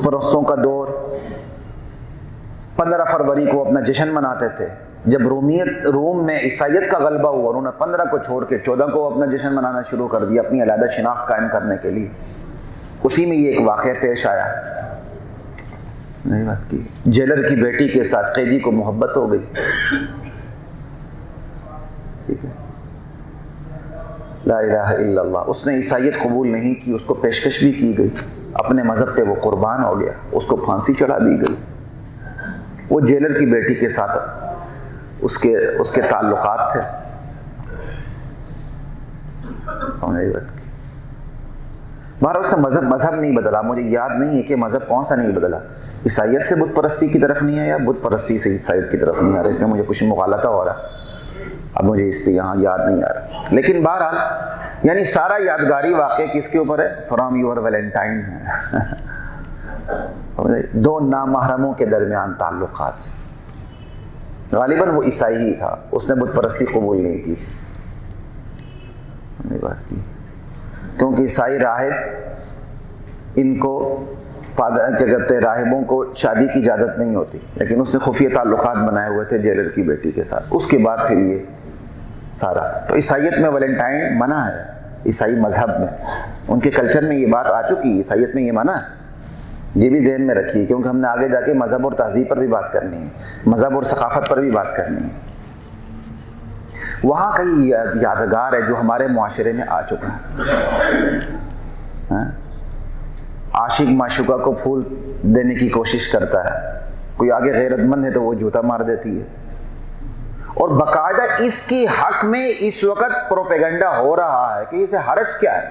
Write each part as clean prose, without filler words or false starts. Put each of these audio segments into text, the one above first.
پرستوں کا دور، 15 فروری کو اپنا جشن مناتے تھے. جب روم میں عیسائیت کا غلبہ ہوا، انہوں نے 15 کو چھوڑ کے 14 کو اپنا جشن منانا شروع کر دیا اپنی علیحدہ شناخت قائم کرنے کے لیے. اسی میں یہ ایک واقعہ پیش آیا. نہیں بات کی، جیلر کی بیٹی کے ساتھ قیدی کو محبت ہو گئی. ٹھیک ہے، لا الہ الا اللہ. اس نے عیسائیت قبول نہیں کی، اس کو پیشکش بھی کی گئی، اپنے مذہب پہ وہ قربان ہو گیا، اس کو پھانسی چڑھا دی گئی. وہ جیلر کی بیٹی کے ساتھ اس کے تعلقات تھے. سمجھ بات کی. بہرحال اس سے مذہب نہیں بدلا. مجھے یاد نہیں ہے کہ مذہب کون سا نہیں بدلا. عیسائیت سے بت پرستی کی طرف نہیں ہے یا بت پرستی سے عیسائیت کی طرف نہیں آ رہا. اس میں مجھے کچھ مغالطہ ہو رہا، اب مجھے اس پہ یہاں یاد نہیں آ رہا. لیکن بہرحال یعنی سارا یادگاری واقعہ کس کے اوپر ہے؟ فرام یور ویلنٹائن ہے. دو نامحرموں کے درمیان تعلقات. غالباً وہ عیسائی ہی تھا، اس نے بت پرستی قبول نہیں کی تھی. بات کی کیونکہ عیسائی راہب ان کو کیا کہتے ہیں، راہبوں کو شادی کی اجازت نہیں ہوتی، لیکن اس نے خفیہ تعلقات بنائے ہوئے تھے جیلر کی بیٹی کے ساتھ. اس کے بعد پھر یہ سارا تو عیسائیت میں ویلنٹائن منع ہے. عیسائی مذہب میں ان کے کلچر میں یہ بات آ چکی، عیسائیت میں یہ منع ہے. یہ بھی ذہن میں رکھیے کیونکہ ہم نے آگے جا کے مذہب اور تہذیب پر بھی بات کرنی ہے، مذہب اور ثقافت پر بھی بات کرنی ہے. وہاں کا یہ یادگار ہے جو ہمارے معاشرے میں آ چکا ہے. عاشق معشوقہ کو پھول دینے کی کوشش کرتا ہے، کوئی آگے غیرت مند ہے تو وہ جوتا مار دیتی ہے. اور باقاعدہ اس کے حق میں اس وقت پروپیگنڈا ہو رہا ہے کہ اسے حرج کیا ہے.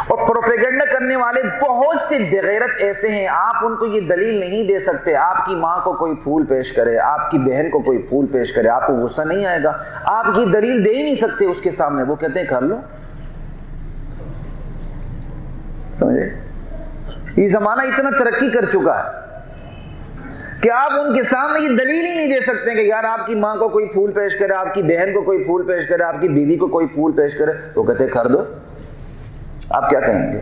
اور پروپیگنڈا کرنے والے بہت سے بغیرت ایسے ہیں، آپ ان کو یہ دلیل نہیں دے سکتے. آپ کی ماں کو کوئی پھول پیش کرے، آپ کی بہن کو کوئی پھول پیش کرے، آپ کو غصہ نہیں آئے گا. آپ کی دلیل دے ہی نہیں سکتے اس کے سامنے. وہ کہتے ہیں کر لو. سمجھے؟ یہ زمانہ اتنا ترقی کر چکا ہے کہ آپ ان کے سامنے یہ دلیل ہی نہیں دے سکتے کہ یار آپ کی ماں کو کوئی پھول پیش کرے، آپ کی بہن کو کوئی پھول پیش کرے، آپ کی بیوی کو کوئی پھول پیش کرے. وہ کہتے ہیں کر دو. آپ کیا کہیں گے؟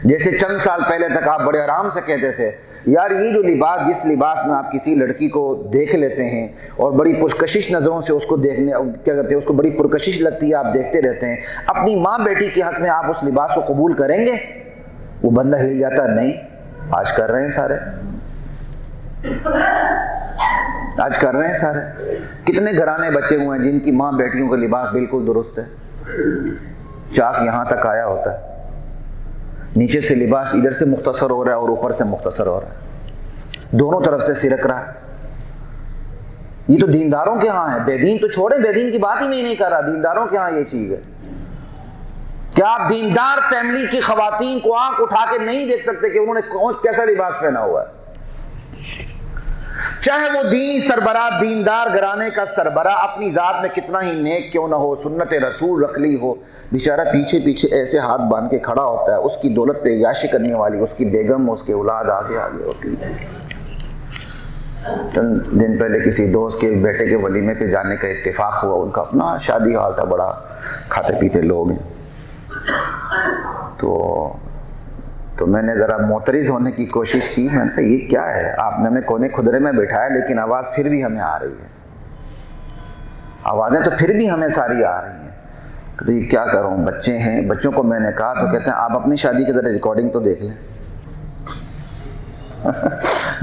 جیسے چند سال پہلے تک آپ بڑے آرام سے کہتے تھے یار یہ جو لباس، جس لباس میں آپ کسی لڑکی کو دیکھ لیتے ہیں اور بڑی پرکشش نظروں سے اس کو دیکھنے کیا کہتے ہیں، اس کو بڑی پرکشش لگتی ہے، آپ دیکھتے رہتے ہیں، اپنی ماں بیٹی کے حق میں آپ اس لباس کو قبول کریں گے؟ وہ بندہ ہل جاتا ہے، نہیں. آج کر رہے ہیں سارے، آج کر رہے ہیں سارے. کتنے گھرانے بچے ہوئے ہیں جن کی ماں بیٹیوں کا لباس بالکل درست ہے، چاک یہاں تک آیا ہوتا ہے، نیچے سے لباس ادھر سے مختصر ہو رہا ہے اور اوپر سے مختصر ہو رہا ہے، دونوں طرف سے سرک رہا ہے. یہ تو دینداروں کے ہاں ہے. بے دین تو چھوڑیں، بے دین کی بات ہی میں نہیں کر رہا. دینداروں کے ہاں یہ چیز ہے. کیا آپ دیندار فیملی کی خواتین کو آنکھ اٹھا کے نہیں دیکھ سکتے کہ انہوں نے کیسا لباس پہنا ہوا ہے؟ چاہے وہ دینی سربراہ، دیندار گھرانے کا سربراہ اپنی ذات میں کتنا ہی نیک کیوں نہ ہو، سنت رسول رکھ لی ہو، بیچارہ پیچھے پیچھے ایسے ہاتھ باندھ کے کھڑا ہوتا ہے. اس کی دولت پہ عیاشی کرنے والی اس کی بیگم، اس کے اولاد آگے آگے ہوتی ہے. چند دن پہلے کسی دوست کے بیٹے کے ولیمے پہ جانے کا اتفاق ہوا. ان کا اپنا شادی حال تھا، بڑا کھاتے پیتے لوگ ہیں. تو میں نے ذرا معترض ہونے کی کوشش کی. میں نے کہا یہ کیا ہے، آپ نے ہمیں کونے خدرے میں بٹھایا لیکن آواز پھر بھی ہمیں آ رہی ہے، آوازیں تو پھر بھی ہمیں ساری آ رہی ہیں. کہتے یہ کیا کروں، بچے ہیں. بچوں کو میں نے کہا تو کہتے ہیں آپ اپنی شادی کی ذرا ریکارڈنگ تو دیکھ لیں.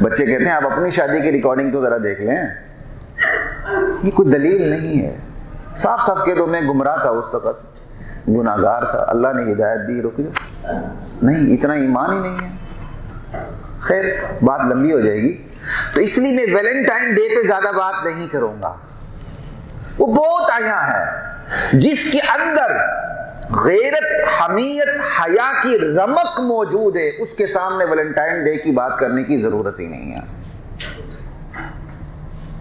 بچے کہتے ہیں آپ اپنی شادی کی ریکارڈنگ تو ذرا دیکھ لیں. یہ کوئی دلیل نہیں ہے. صاف صاف کہہ دو میں گمراہ تھا، اس وقت گناہگار تھا، اللہ نے ہدایت دی، رک جاؤ. نہیں، اتنا ایمان ہی نہیں ہے. خیر بات لمبی ہو جائے گی، تو اس لیے میں ویلنٹائن ڈے پہ زیادہ بات نہیں کروں گا. وہ بہت آیا ہے جس کے اندر غیرت، حمیت، حیا کی رمق موجود ہے، اس کے سامنے ویلنٹائن ڈے کی بات کرنے کی ضرورت ہی نہیں ہے.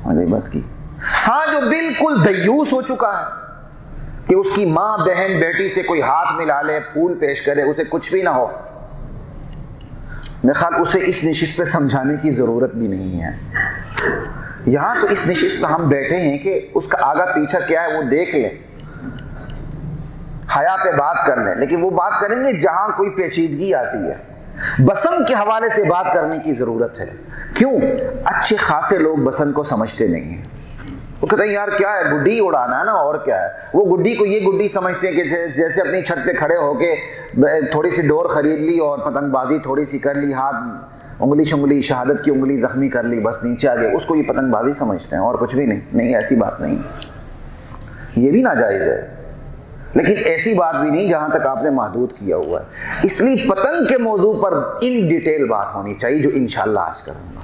مجھے بات کی ہاں جو بالکل دیوس ہو چکا ہے کہ اس کی ماں، بہن، بیٹی سے کوئی ہاتھ ملا لے، پھول پیش کرے، اسے کچھ بھی نہ ہو، میرے خیال اسے اس نشست پہ سمجھانے کی ضرورت بھی نہیں ہے. یہاں تو اس نشست پہ ہم بیٹھے ہیں کہ اس کا آگا پیچھا کیا ہے وہ دیکھ لیں. حیا پہ بات کر لیں، لیکن وہ بات کریں گے جہاں کوئی پیچیدگی آتی ہے۔ بسنت کے حوالے سے بات کرنے کی ضرورت ہے۔ کیوں؟ اچھے خاصے لوگ بسنت کو سمجھتے نہیں ہیں، وہ کہتے ہیں یار کیا ہے، گڈی اڑانا ہے نا، اور کیا ہے۔ وہ گڈی کو یہ گڈی سمجھتے ہیں کہ جیسے اپنی چھت پہ کھڑے ہو کے تھوڑی سی ڈور خرید لی اور پتنگ بازی تھوڑی سی کر لی، ہاتھ انگلی شنگلی شہادت کی انگلی زخمی کر لی، بس نیچے آ گئے، اس کو یہ پتنگ بازی سمجھتے ہیں اور کچھ بھی نہیں۔ نہیں، ایسی بات نہیں، یہ بھی ناجائز ہے، لیکن ایسی بات بھی نہیں جہاں تک آپ نے محدود کیا ہوا ہے۔ اس لیے پتنگ کے موضوع پر ان ڈیٹیل بات ہونی چاہیے، جو انشاءاللہ آج کروں گا۔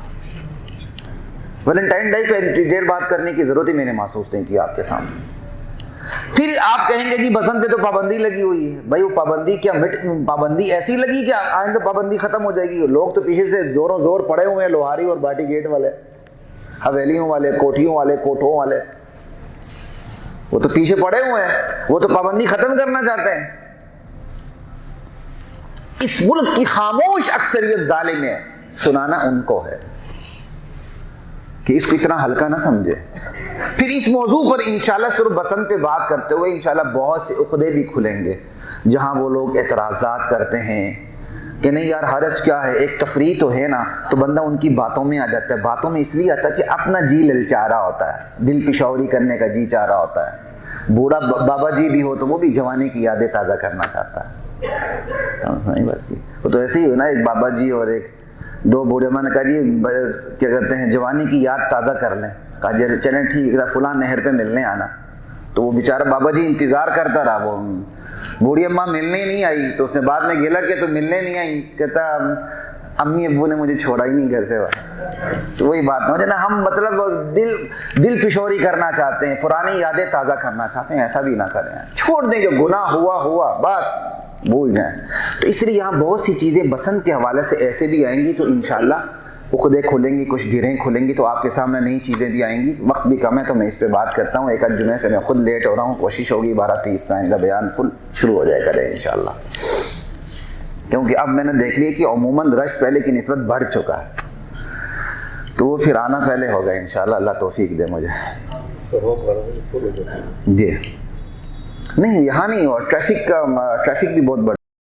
ویلنٹائن ڈے پہ ڈیٹیل بات کرنے کی ضرورت ہی میں نے محسوس نہیں کی آپ کے سامنے۔ پھر آپ کہیں گے جی بسنت پہ تو پابندی لگی ہوئی ہے۔ بھائی وہ پابندی کیا پابندی ایسی لگی کہ آئندہ پابندی ختم ہو جائے گی؟ لوگ تو پیچھے سے زوروں زور پڑے ہوئے ہیں، لوہاری اور باٹی گیٹ والے، حویلیوں والے، کوٹھیوں والے، کوٹھوں والے، وہ تو پیچھے پڑے ہوئے ہیں، وہ تو پابندی ختم کرنا چاہتے ہیں۔ اس ملک کی خاموش اکثریت ظالم ہے، سنانا ان کو ہے کہ اس کو اتنا ہلکا نہ سمجھے۔ پھر اس موضوع پر انشاءاللہ صرف بسنت پہ بات کرتے ہوئے انشاءاللہ بہت سے عقدے بھی کھلیں گے، جہاں وہ لوگ اعتراضات کرتے ہیں کہ نہیں یار حرج کیا ہے، ایک تفریح تو ہے نا، تو بندہ ان کی باتوں میں آ جاتا ہے۔ باتوں میں اس لیے آتا ہے کہ اپنا جی للچا رہا ہوتا ہے، دل پشوری کرنے کا جی چاہ رہا ہوتا ہے۔ بوڑھا بابا جی بھی ہو تو وہ بھی جوانی کی یادیں تازہ کرنا چاہتا ہے۔ بات کی وہ تو ایسے ہی ہو نا، ایک بابا جی اور ایک دو بوڑھے، میں نے کہا جی کیا کہتے ہیں جوانی کی یاد تازہ کر لیں، کہا جی چلیں ٹھیک ہے فلاں نہر پہ ملنے آنا۔ تو وہ بیچارہ بابا جی انتظار کرتا رہا، وہ بوڑھی اماں ملنے ہی نہیں آئی، تو اس نے بعد میں گلا کہ تو ملنے نہیں آئی، کہتا امی ابو نے مجھے چھوڑا ہی نہیں گھر سے باہر۔ تو وہی بات نہ ہم مطلب دل پشوری کرنا چاہتے ہیں، پرانی یادیں تازہ کرنا چاہتے ہیں، ایسا بھی نہ کریں، چھوڑ دیں، جو گناہ ہوا بس بھول جائیں۔ تو اس لیے یہاں بہت سی چیزیں بسنت کے حوالے سے ایسے بھی آئیں گی، تو انشاءاللہ عقدے کھلیں گی، کچھ گرہیں کھلیں گی، تو آپ کے سامنے نئی چیزیں بھی آئیں گی۔ وقت بھی کم ہے تو میں اس پہ بات کرتا ہوں، ایک آدھ جمعے سے میں خود لیٹ ہو رہا ہوں، کوشش ہوگی 12:30 پہ آئندہ بیان فل شروع ہو جائے کرے انشاءاللہ، کیونکہ اب میں نے دیکھ لیا کہ عموماً رش پہلے کی نسبت بڑھ چکا ہے، تو وہ پھر آنا پہلے ہوگا انشاءاللہ، اللہ توفیق دے مجھے۔ جی نہیں یہاں نہیں، اور ٹریفک بھی بہت بڑھ